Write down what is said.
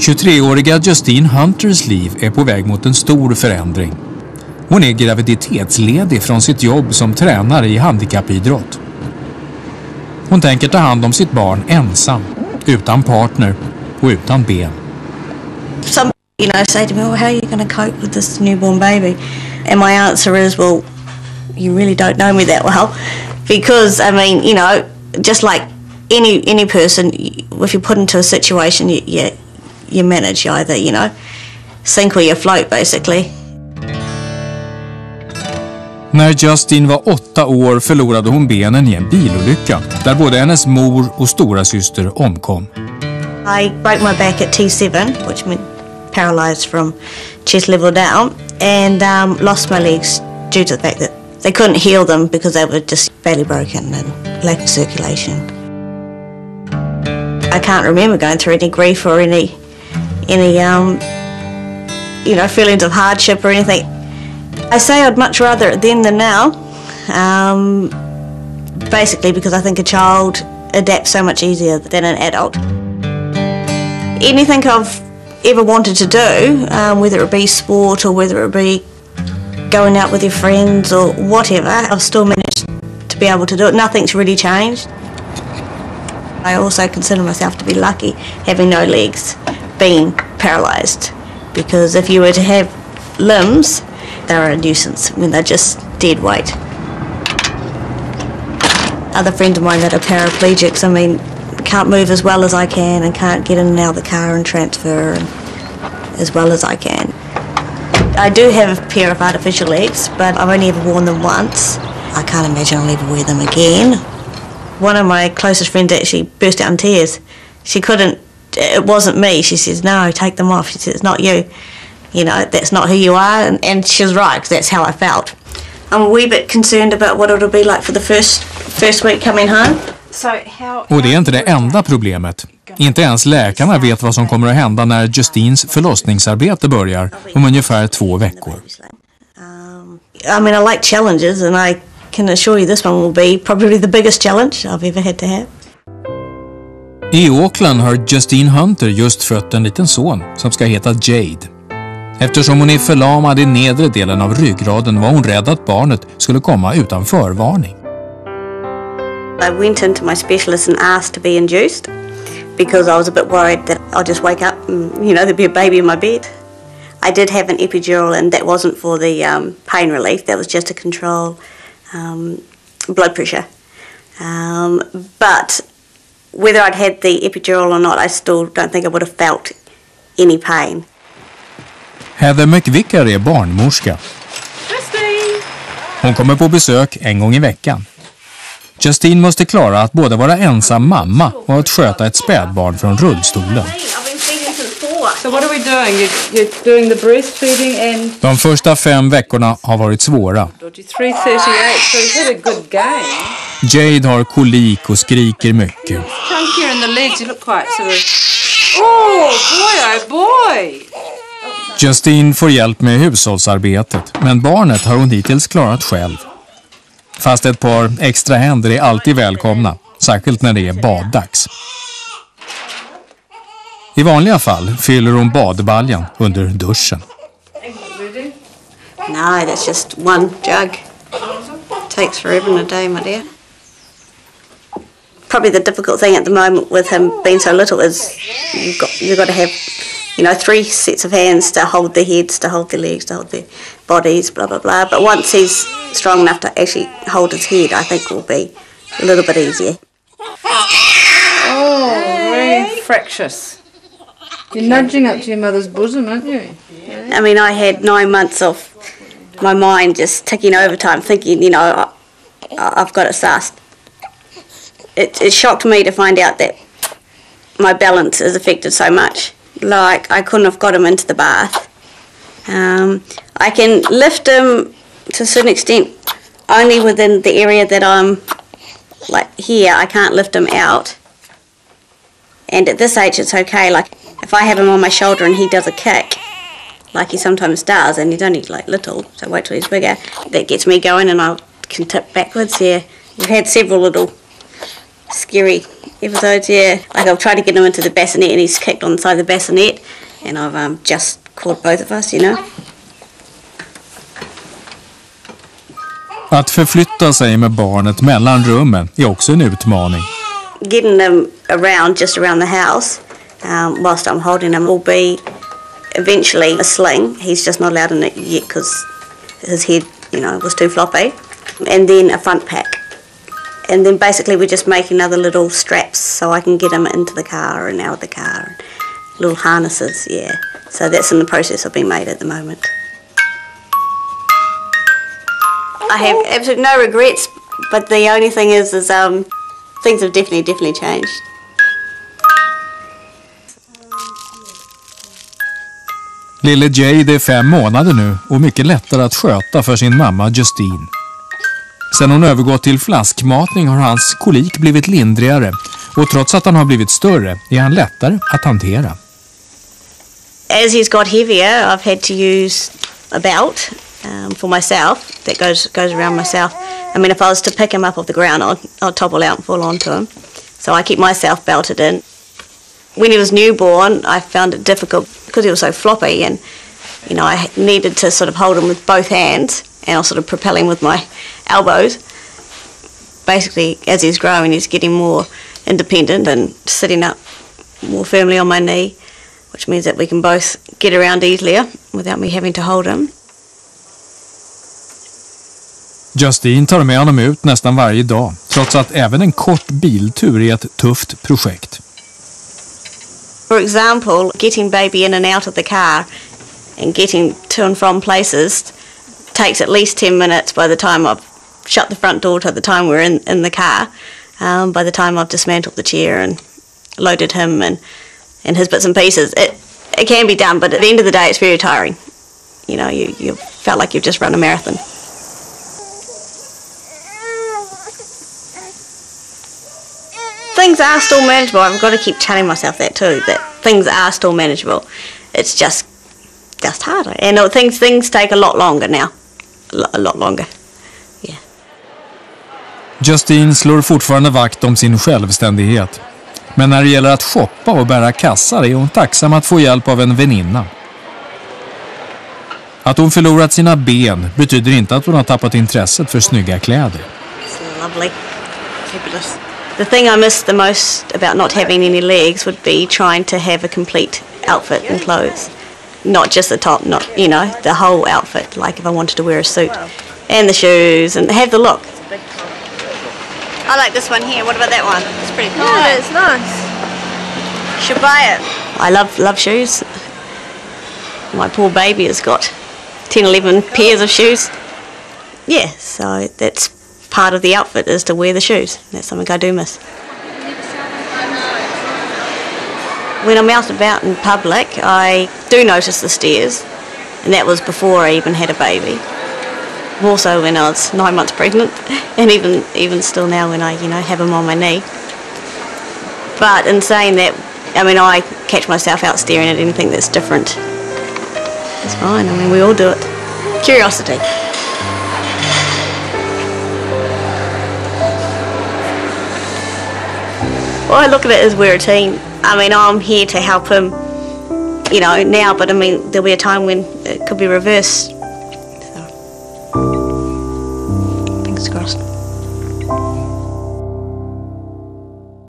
23-åriga Justine Hunters liv är på väg mot en stor förändring. Hon är graviditetsledig från sitt jobb som tränare i handikappidrott. Hon tänker ta hand om sitt barn ensam, utan partner och utan ben. Some, say to me, well, how are you going to cope with this newborn baby? And my answer is, well, you really don't know me that well. Because, just like any person, if you're put into a situation, you manage. You either, sink or you float, basically. När Justine var 8 år förlorade hon benen i en bilolycka där både hennes mor och stora syster omkom. I broke my back at T7, which meant paralyzed from chest level down, and lost my legs due to the fact that they couldn't heal them because they were just badly broken and lack of circulation. I can't remember going through any grief or any feelings of hardship or anything. I say I'd much rather it then than now, basically because I think a child adapts so much easier than an adult. Anything I've ever wanted to do, whether it be sport or whether it be going out with your friends or whatever, I've still managed to be able to do it. Nothing's really changed. I also consider myself to be lucky having no legs, being paralysed, because if you were to have limbs, they're a nuisance when they're just dead weight. Other friends of mine that are paraplegics, can't move as well as I can and can't get in and out of the car and transfer as well as I can. I do have a pair of artificial legs, but I've only ever worn them once. I can't imagine I'll ever wear them again. One of my closest friends actually burst out in tears. She couldn't, it wasn't me. She says, no, take them off. She says, it's not you. That's not who you are. And she was right, because that's how I felt. I'm a wee bit concerned about what it'll be like for the first week coming home. Och det är inte det enda problemet. Inte ens läkarna vet vad som kommer att hända när Justines förlossningsarbete börjar om ungefär 2 veckor. I like challenges, and I can assure you this one will be probably the biggest challenge I've ever had to have. I Auckland har Justine Hunter just fött en liten son som ska heta Jade. Eftersom hon är förlamad i nedre delen av ryggraden var hon rädd att barnet skulle komma utan förvarning. I went into my specialist and asked to be induced because I was a bit worried that I'll just wake up and, there'd be a baby in my bed. I did have an epidural, and that wasn't for the pain relief. That was just to control blood pressure. But whether I'd had the epidural or not, I still don't think I would have felt any pain. Heather McVicker är barnmorska. Justine! Hon kommer på besök en gång i veckan. Justine måste klara att både vara ensam mamma och att sköta ett spädbarn från rullstolen. So what are we doing? You're doing the breastfeeding and... De första 5 veckorna har varit svåra. 3:38, so you've had a good game. Jade har kolik och skriker mycket. Chunkier in the legs, you look quite sort of... Oh boy! Justine får hjälp med hushållsarbetet, men barnet har hon hittills klarat själv. Fast ett par extra händer är alltid välkomna, särskilt när det är baddags. I vanliga fall fyller hon badbaljan under duschen. No, that's just one jug. Takes forever and a day, my dear. Probably the difficult thing at the moment with him being so little is you've got to have 3 sets of hands to hold their heads, to hold their legs, to hold their bodies, blah, blah, blah. But once he's strong enough to actually hold his head, I think it will be a little bit easier. Oh, very fractious. You're nudging up to your mother's bosom, aren't you? I had 9 months of my mind just ticking overtime, thinking, I've got it sussed. It shocked me to find out that my balance is affected so much. Like, I couldn't have got him into the bath. I can lift him to a certain extent only within the area that I'm, like here, I can't lift him out. And at this age it's okay, like if I have him on my shoulder and he does a kick, like he sometimes does, and he's only like little, so wait till he's bigger, that gets me going and I can tip backwards here. We've had several little scary episodes, yeah. Like I've tried to get him into the bassinet and he's kicked on the side of the bassinet and I've just caught both of us, you know. Att förflytta sig med barnet mellan rummen är också en utmaning. Getting them around, just around the house, whilst I'm holding him will be eventually a sling. He's just not allowed in it yet because his head, you know, was too floppy. And then a front pack. And then basically we're just making other little straps so I can get him into the car and out of the car. Little harnesses, yeah. So that's in the process of being made at the moment. I have absolutely no regrets, but the only thing is things have definitely changed. Lille Jade är 5 månader nu och mycket lättare att sköta för sin mamma Justine. Sen hon övergått till flaskmatning har hans kolik blivit lindrigare och trots att han har blivit större är han lättare att hantera. As he's got heavier, I've had to use a belt for myself that goes around myself. I mean, if I was to pick him up off the ground, I'd topple out and fall onto him. So I keep myself belted in. When he was newborn, I found it difficult because he was so floppy and, you know, I needed to sort of hold him with both hands and I'll sort of propel him with my elbows. Basically, as he's growing, he's getting more independent and sitting up more firmly on my knee, which means that we can both get around easier without me having to hold him. Justine tar med honom ut nästan varje dag, trots att även en kort biltur är ett tufft projekt. For example, getting baby in and out of the car and getting to and from places takes at least 10 minutes by the time I've shut the front door to the time we're in the car, by the time I've dismantled the chair and loaded him and his bits and pieces. It can be done, but at the end of the day it's very tiring. You know, you felt like you've just run a marathon. Things are still manageable. I've got to keep telling myself that too, that things are still manageable. It's just harder. And things take a lot longer now. A lot longer. Yeah. Justine slår fortfarande vakt om sin självständighet. Men när det gäller att shoppa och bära kassar är hon tacksam att få hjälp av en väninna. Att hon förlorat sina ben betyder inte att hon har tappat intresset för snygga kläder. It's lovely. Fabulous. The thing I miss the most about not having any legs would be trying to have a complete outfit and clothes. Not just the top, not, you know, the whole outfit, like if I wanted to wear a suit. And the shoes, and have the look. I like this one here. What about that one? It's pretty cool. Yeah, it's nice. Should buy it. I love shoes. My poor baby has got 10, 11 pairs of shoes. Yeah, so that's part of the outfit is to wear the shoes. That's something I do miss. When I'm out and about in public, I do notice the stairs, and that was before I even had a baby. Also when I was 9 months pregnant, and even still now when I, you know, have them on my knee. But in saying that, I mean, I catch myself out staring at anything that's different. It's fine. I mean, we all do it. Curiosity. Well, I look at it as we're a team. I mean, I'm here to help him, you know, now, but I mean, there'll be a time when it could be reversed.